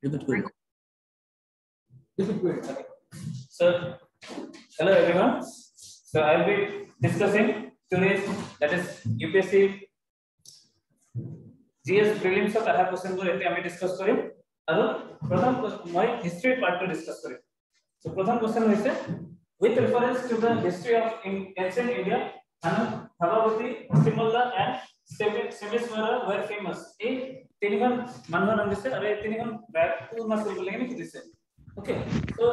Repeat quick. So, hello everyone. So I'll be discussing today's, that is UPSC GS prelims of aha question ko ete ami discuss korim aru pratham moi history part to discuss korim. So pratham question hoise, with reference to the history of ancient India, Bhavavati, Simala and Semiswara were famous. ए तीनगन मानव नाम दिसे अरे तीनगन back to muscle बोलेंगे नहीं दिसे. Okay, so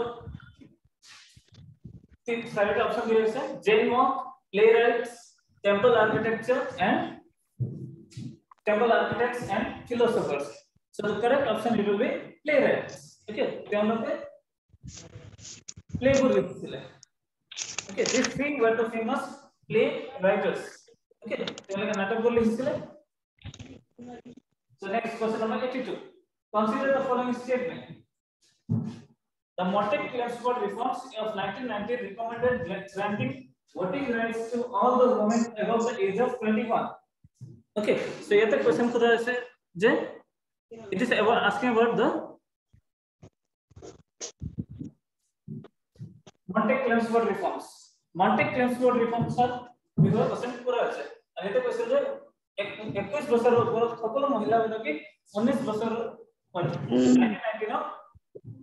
तीन सारे option दिए हैं. Jain monk, playwrights, temple architects and philosophers. So the correct option will be playwrights. Okay, तो हम लोग playbook लिखते हैं. Okay, these three were the famous play writers. Okay, तो हम लोग नाटक बोल लिखते हैं. So next question number 82. Consider the following statement. The Montague Chelmsford reforms of 1990 recommended granting voting rights to all the women above the age of 21. Okay, so here the question खुदा ऐसे जे it is about asking about the Montague Chelmsford reforms. Montague Chelmsford reforms are बिल्कुल question पूरा है. अरे तो question जो 21 वर्ष ऊपर সকল মহিলা বিলাকে 19 বছর 1919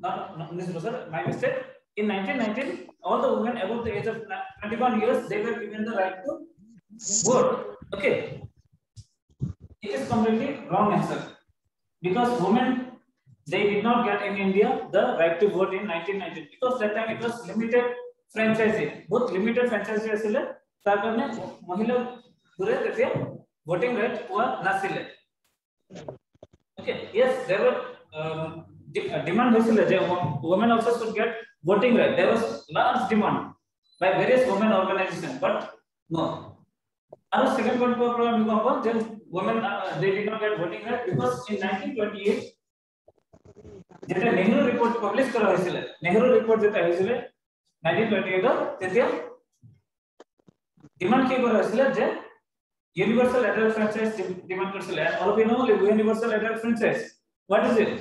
not 19 বছর my mistake. In 1919 all the women above the age of 21 years they were given the right to vote. Okay, it is completely wrong answer because women they did not get in India the right to vote in 1919 because that time it was limited franchising, both limited franchising asile tar karone mahila pure tete voting right हुआ नासिले. Okay, yes, there were demand होइसिले जे women also should get voting right. There was large demand by various women organizations, but no. Our second point problem is that women they did not get voting right because in 1928 जेटा Nehru report publish करा होइसिले, Nehru report जेटा होइसिले 1928 तेतिया demand के करा होइसिले जे universal adult franchise demand करसिले. All of you know universal adult franchise, what is it?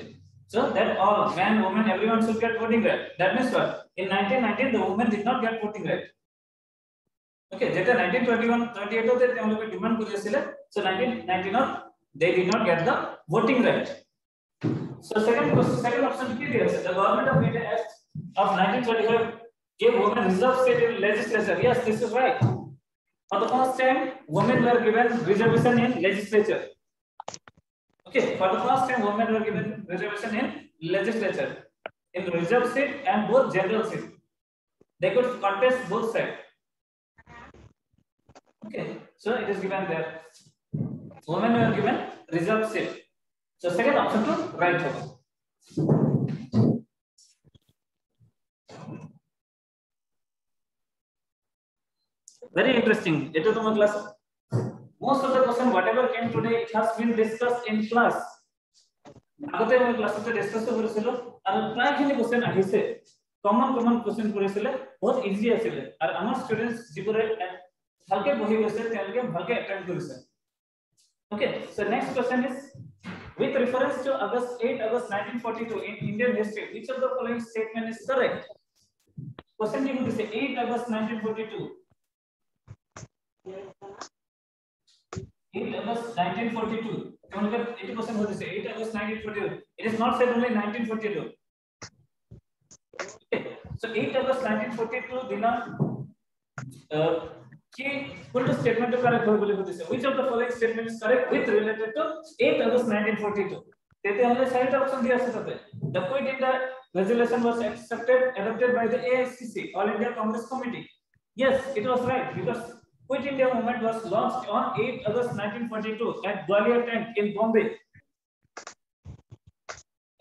So that all men, women, everyone should get voting right. That means what? In 1919 the women did not get voting right. Okay, जेटा 1921 38 होते थे हम लोग demand कर दिया. So 1919 they did not get the voting right. So second option is clear. The Government of India Act of 1935 gave women reserved seat in legislature. Yes, this is right. For the first time women were given reservation in legislature. Okay, for the first time women were given reservation in legislature, in reserved seat and both general seat. They could contest both sides. Okay, so it is given there. Women were given reserved seat. So second option to right होगा. Very interesting. It is my class. Most of the question whatever came today it has been discussed in class. আগতে মই ক্লাসতে discuss কৰিছিলো আৰু প্ৰায়খিনি question আহিছে. Common question কৰিছিলে, বহুত easy আছিল আৰু আমাৰ ষ্টুডেন্টস যিবোৰে ভালকে পঢ়ি গৈছে তেওঁলোকে ভালকে অ্যাটেম্প কৰিছে. Okay, so next question is, with reference to 8 August 1942 in Indian history, which of the following statement is correct? Question you would say 8 August 1942. 8 August 1942. 80% would say 8 August 1942. It is not said only 1942. Okay, so 8 August 1942 dina कि full statement to correct होय बोले होते से. Which of the following statement is correct with related to 8 August 1942? तेते हमने side option दिया से तते. The Quit India resolution was adopted by the AICC, All India Congress Committee. Yes, it was right because Quit India movement was launched on 8 August 1942 at Gwalior Tank in Bombay.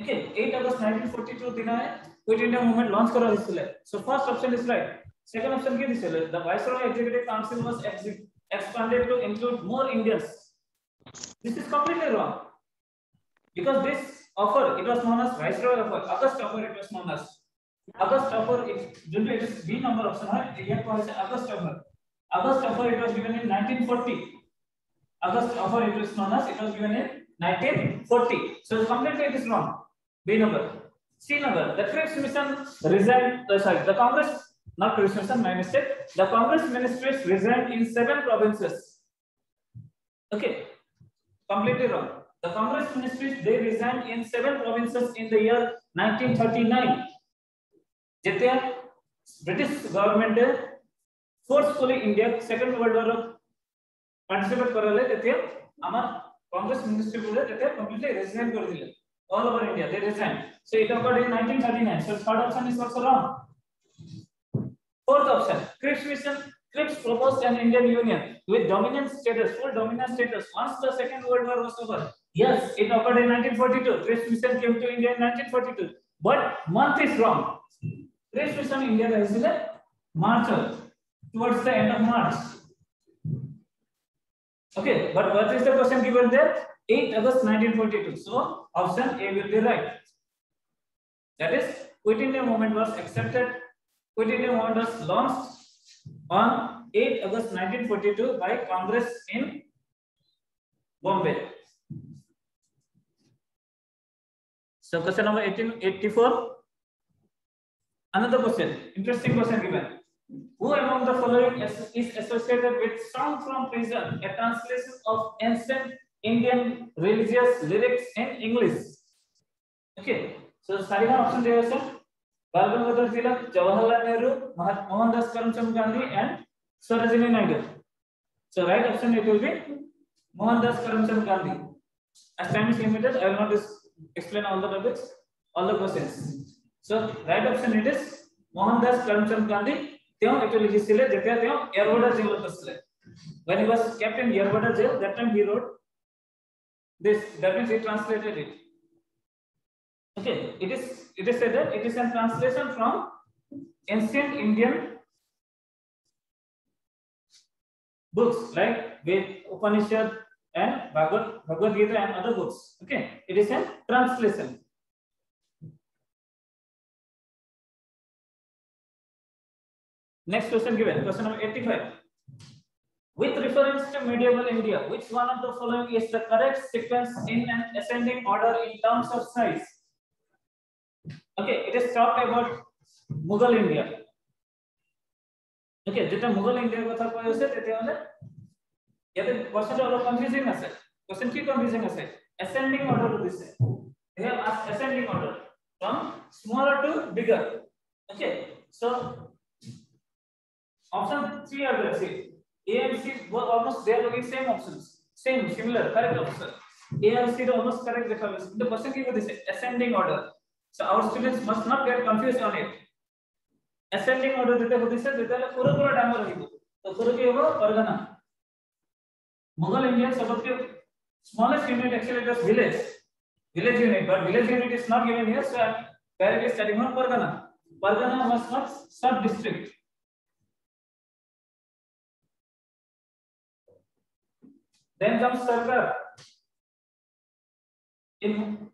Okay, 8 August 1942 दिन है Quit India movement launch करा इसलिए. So first option is right. Second option क्या दिसे? The Viceroy Executive Council was expanded to include more Indians. This is completely wrong because this offer it was known as Viceroy offer. August offer it was known as August offer. It is B number option है. ये कौन से August offer? August offer it was given in 1940. August offer it was known as it was given in 1940. So completely it is wrong. B number. C number. The Cripps mission resigned. Sorry, the Congress, not Cripps mission, my mistake. The Congress ministries resigned in 7 provinces. Okay, completely wrong. The Congress ministries they resigned in 7 provinces in the year 1939. Jete British government forcefully India Second World War participate करले जते आमार Congress ministry बोले जते completely resign कर दिले. All over India they resigned. So it occurred in 1939. So third option is also wrong. Fourth option, Cripps proposed an Indian Union with dominant status, full dominant status once the Second World War was over. Yes, it occurred in 1942. Cripps mission came to India in 1942. But month is wrong. Cripps mission India is in March, towards the end of March. Okay, but what is the question given there? 8 August 1942. So option A will be right. That is, Quit India movement was accepted. Quit India movement was launched on 8 August 1942 by Congress in Bombay. So question number 1884. Another question, interesting question given. Who among the following is associated with Song from Prison, a translation of ancient Indian religious lyrics in English? Okay, so सारे option दिए हैं. Bal Gangadhar Tilak, Jawaharlal Nehru, Mohandas Karamchand Gandhi, and Sarojini Naidu. So right option it will be Mohandas Karamchand Gandhi. As time is limited, I will not explain all the topics, all the questions. So right option it is Mohandas Karamchand Gandhi. Teo actually he sile jete teo Yerwada jail basle. When he was kept in Yerwada jail, that time he wrote this. That means he translated it. Okay, it is said that it is a translation from ancient Indian books like Ved, Upanishad, and Bhagavad Gita and other books. Okay, it is a translation. Next question given, question number 85. With reference to medieval India, which one of the following is the correct sequence in an ascending order in terms of size? Okay, it is talked about Mughal India. Okay, jeta Mughal India kotha koi ase tete hole yate question ta alop confusing ase. Question ki confusing ase? Ascending order dise. They have asked ascending order from smaller to bigger. Okay, so option 3 are there. See, A and C were almost they are looking same options, same similar correct option. A and C are almost correct. The question ki dise ascending order. So our students must not get confused on it. Ascending order jete hodise jete pura डांगर रहिबो तो pura ki hobo Pargana. Mughal Indian सबके smallest unit actually was village unit, but village unit is not given here, so I am directly studying on Pargana. Pargana was not sub district. Then comes Sarkar. In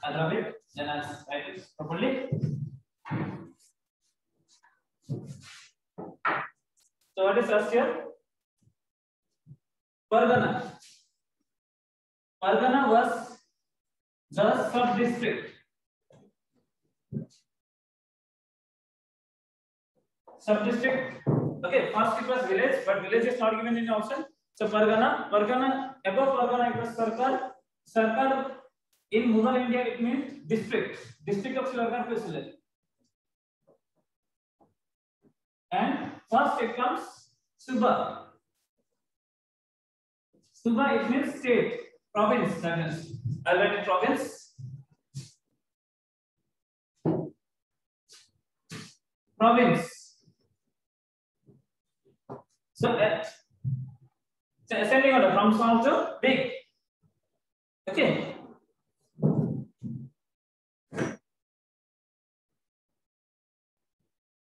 I love it. Then I write it properly. So what is first here? Pargana. Pargana was the sub-district. Sub-district. Okay, first it was village, but village is not given in the option. So Pargana, above Pargana it was Sarkar. Sarkar in Mughal India it means district. District of Sarkar ko isle. And first it comes Suba. Suba it means state, province. That is, I'll write it province. Province. So ascending order from small to big. Okay.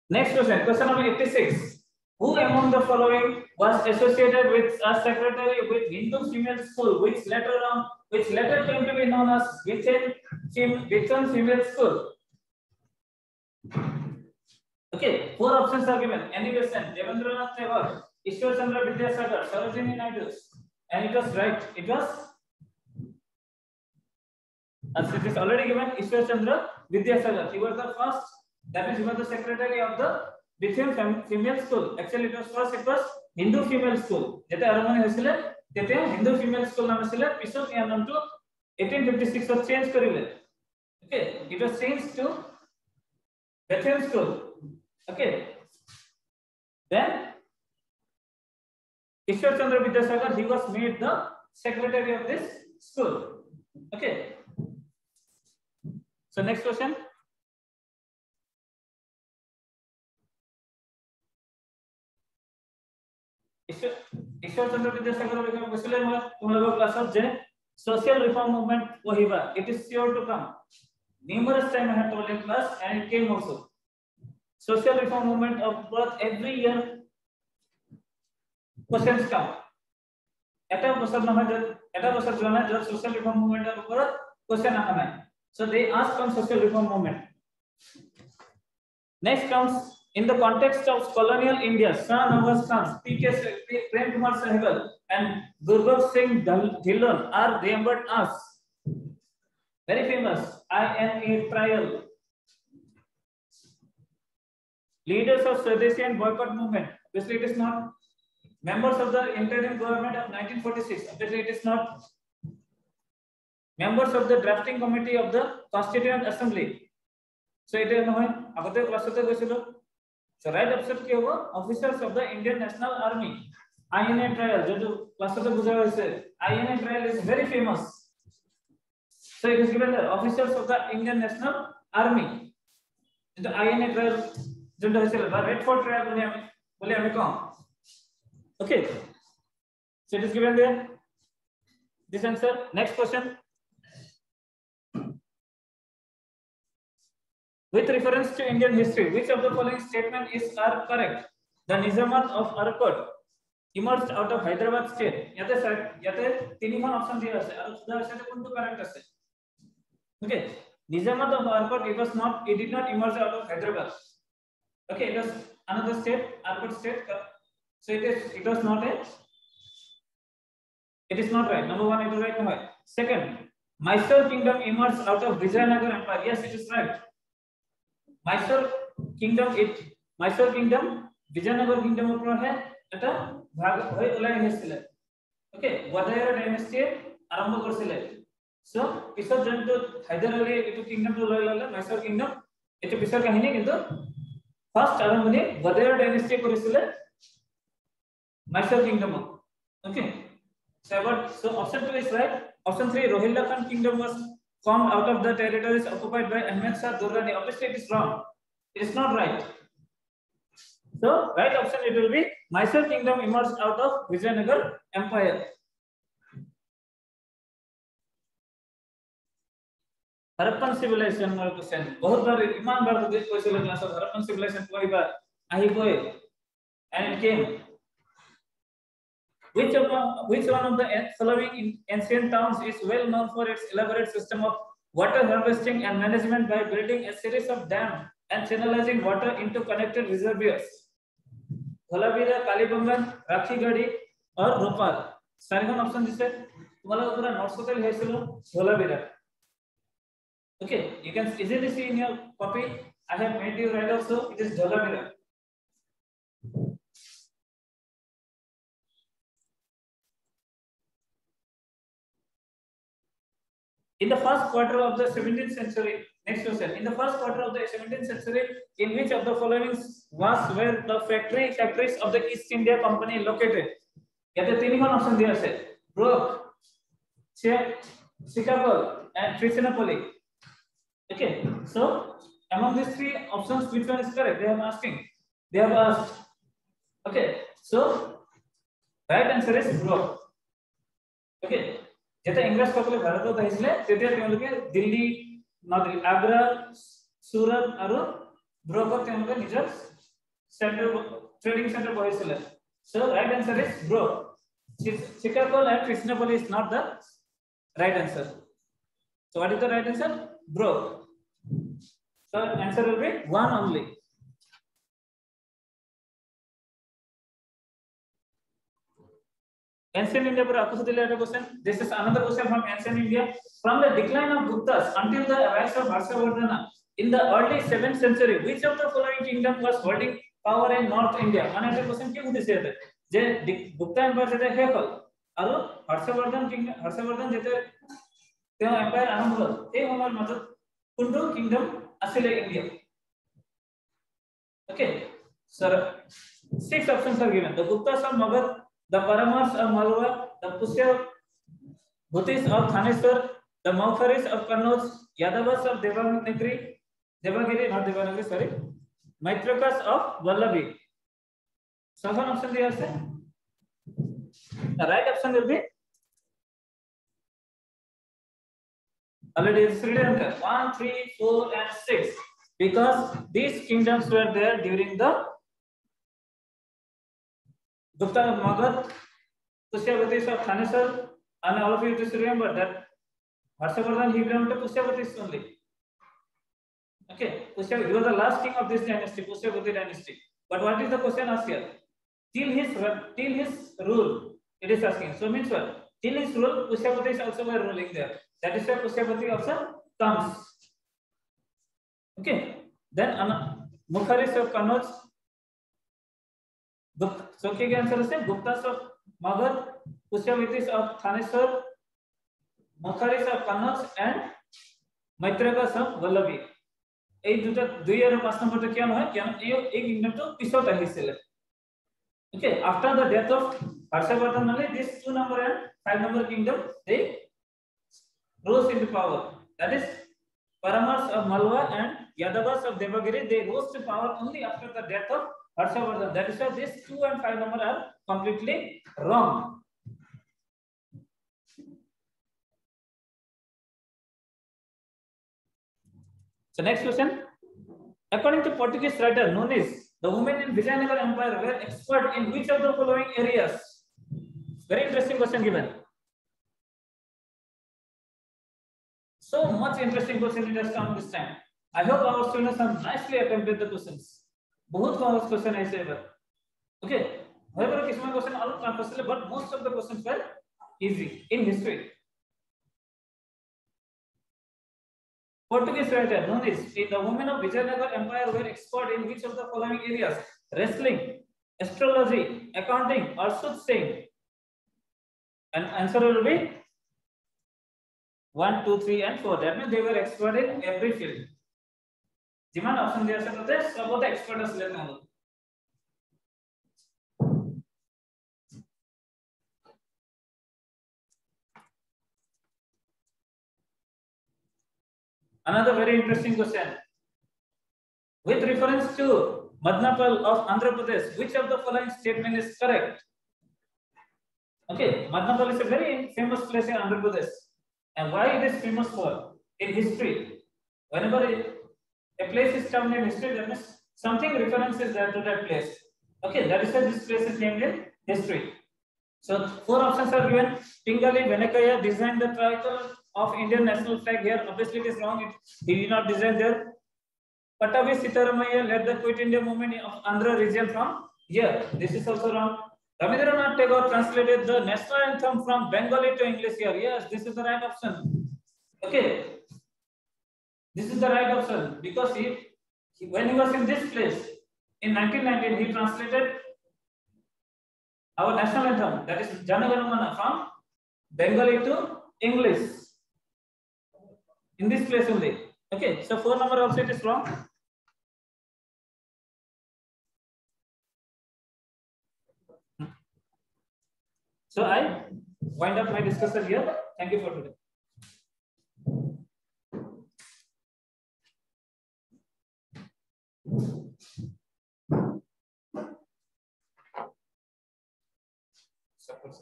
Next question, question number 86. Who among the following was associated with a secretary with Hindu female school, which later came to be known as Vithan Female School? Okay, 4 options are given. Annie Besant, Devendranath Tagore, Ishwar Chandra Vidyasagar, Sarojini Naidu, and it was right. It was as it is already given, Ishwar Chandra Vidyasagar. He was the first, that is, he was the secretary of the Bithim female school. Actually, it was first, it was Hindu female school. Jete Aramani hoisile, tete Hindu female school naam asile. Pisot ya naam to 1856 was change karile. Okay, it was changed to Bethlehem school. Okay, then Ishwar Chandra Vidyasagar, he was made the secretary of this school. Okay, so next question. Ishwar Chandra Vidyasagar became basically तुम्हारे class of J social reform movement वहीबा, it is sure to come. Numerous time I have told in class and it came also. Social reform movement of birth every year questions come. এটা বছর না হয় এটা বছর জানা যে social reform movement এর উপর question আনা নাই. So they ask on social reform movement. Next comes in the context of colonial India, Shah Nawaz Khan, P.K. Prem Kumar Sehgal and Gurbakh Singh Dhillon are remembered as very famous INA trial leaders of Swadeshi and boycott movement. Obviously, it is not members of the interim government of 1946. Obviously, it is not members of the drafting committee of the Constituent Assembly. So it is not. Agote class hote goisilo. So right option ki hobo officers of the Indian National Army. INA trial. Jo class hote bujha hoise. INA trial is very famous. So it is given there officers of the Indian National Army. The INA trial jo hoise ba Red Fort trial bole ami kom. Okay. So it is given there. This answer. Next question. With reference to Indian history, which of the following statement are correct? The Nizamat of Arcot emerged out of Hyderabad state. Yate tinikhon option diya ase. Aru sudhar sate kuntu correct ase. Okay. Nizamat of Arcot, it did not emerge out of Hyderabad. Okay, it was another state, Arcot state. So it is not right. Number one, it is right. No. Second, Mysore kingdom emerged out of Vijayanagar Empire. Yes, it is right. Mysore kingdom Vijayanagar kingdom upor hai eta bhag hoy ola hinasile. Okay, Wadayara dynasty arambho korsile. So pisot janto Hyderabad etu kingdom to loyal Mysore kingdom etu pisor kahini kintu first arambhoni Wadayara dynasty korisile Mysore kingdom. Okay, so option 2 is right. Option 3, Rohilla Khan kingdom was formed out of the territories occupied by Ahmed Shah Durrani. Obviously, it is wrong. It is not right. So, right option it will be Mysore kingdom emerged out of Vijayanagar Empire. Harappan civilization वाला question. बहुत बार इमान बार तो देख question class of Harappan civilization कोई बार आही कोई and it came. Which one of the following ancient towns is well known for its elaborate system of water harvesting and management by building a series of dams and channelizing water into connected reservoirs? Dholavira, Kalibangan, Rakhigadi, or Bhopal? Second option is तुम्हाला पूरा notes hotel है चलो Dholavira. Okay, you can easily see in your copy. I have made you write also. It is Dholavira. In the first quarter of the 17th century, next question. In the first quarter of the 17th century, in which of the following were the factories of the East India Company located? Yate tinikhon option diya ase. Brooke, Chicago, and Trichinopoly. Okay, so among these three options, which one is correct? They have asked. Okay, so right answer is Brooke. Okay. যেটা ইংরেজ সকলে ভারতত আহিছিলে তেতিয়া তেওঁলোকে দিল্লী নদিল্লী আগ্ৰা সুরত আৰু ব্ৰকত তেওঁলোকে নিজৰ সেন্টাৰ ট্ৰেডিং সেন্টাৰ বহাইছিলে so right answer is Brooke. Chicago and Trichinopoly is not the right answer. So what is the right answer? Brooke. So answer will be one only. Ancient India पर आपको दिया है question. This is another question from ancient India. From the decline of Guptas until the rise of Harshavardhana in the early 7th century, which of the following kingdom was holding power in North India? माने ये question क्यों दिसे थे? जे Gupta empire जेते हे कल आरो हर्षवर्धन जेते ते एम्पायर आरंभ हल ते हमर मतलब कुंडो kingdom आसिले India. Okay, sir, 6 options are given. The Guptas of Magadh, the Paramars of Malwa, the Pushyabhutis of Thaneswar, the Maukharis of Kannauj, Yadavas of Devagiri, not Devagiri, sorry, Maitrakas of Vallabhi. Second option they are saying. The right option will be already it's written there 1, 3, 4, and 6 because these kingdoms were there during the Gupta of Magadh, Pushyabhutis of Thaneswar, and all of you just remember that Harshavardhan he belonged to Pushyabhutis only. Okay, Pushyabhuti, he was the last king of this dynasty, Pushyabhuti dynasty. But what is the question asked here? Till his rule, it is asking. So means what? Till his rule, Pushyabhutis also were ruling there. That is why Pushyabhuti option comes. Okay. Then Mukharis of Kannauj. So क्या answer is Guptas of Magadh, Pushyabhutis of Thaneswar, Mukharis of Kannauj and Maitrakas of Vallabhi. এই দুটো 2 এর 5 নম্বরটা কেন হয় কেন এই কিংডমটা পিছটা হইছিল. Okay, after the death of Harshavardhan only this 2 number and 5 number kingdom they rose into power. That is Paramars of Malwa and Yadavas of Devagiri, they rose to power only after the death of Harshavardhan. That is why these 2 and 5 number are completely wrong. So next question. According to Portuguese writer Nunes, the women in Vijayanagar Empire were expert in which of the following areas? Very interesting question given. So much interesting question it has come this time. I hope our students have nicely attempted the questions. बहुत common question है इसे बार. Okay. However, किसमें question अलग campus ले, but most of the questions were easy in history. Portuguese writer Nunes, the women of Vijayanagar Empire were expert in which of the following areas? Wrestling, astrology, accounting, or soothsaying? And answer will be 1, 2, 3, and 4. That means they were expert in every field. जिमान option दिया सकते हैं सब होता expert असले में हम. Another very interesting question. With reference to Madnapal of Andhra Pradesh, which of the following statement is correct? Okay, Madnapal is a very famous place in Andhra Pradesh. And why it is famous for? In history, whenever a place is termed in history, that means something reference is there to that place. Okay, that is why this place is named in history. So 4 options are given. Pingali Venakaya designed the tricolor of Indian national flag here. Obviously, it is wrong. He did not design there. Patavi Sitaramaiah led the Quit India movement of Andhra region from here. This is also wrong. Rabindranath Tagore translated the national anthem from Bengali to English here. Yes, this is the right option. Okay, this is the right option because when he was in this place in 1919, he translated our national anthem, that is Jana Gana Mana, from Bengali to English in this place only. Okay, so 4 number also it is wrong. So I wind up my discussion here. Thank you for today. Support.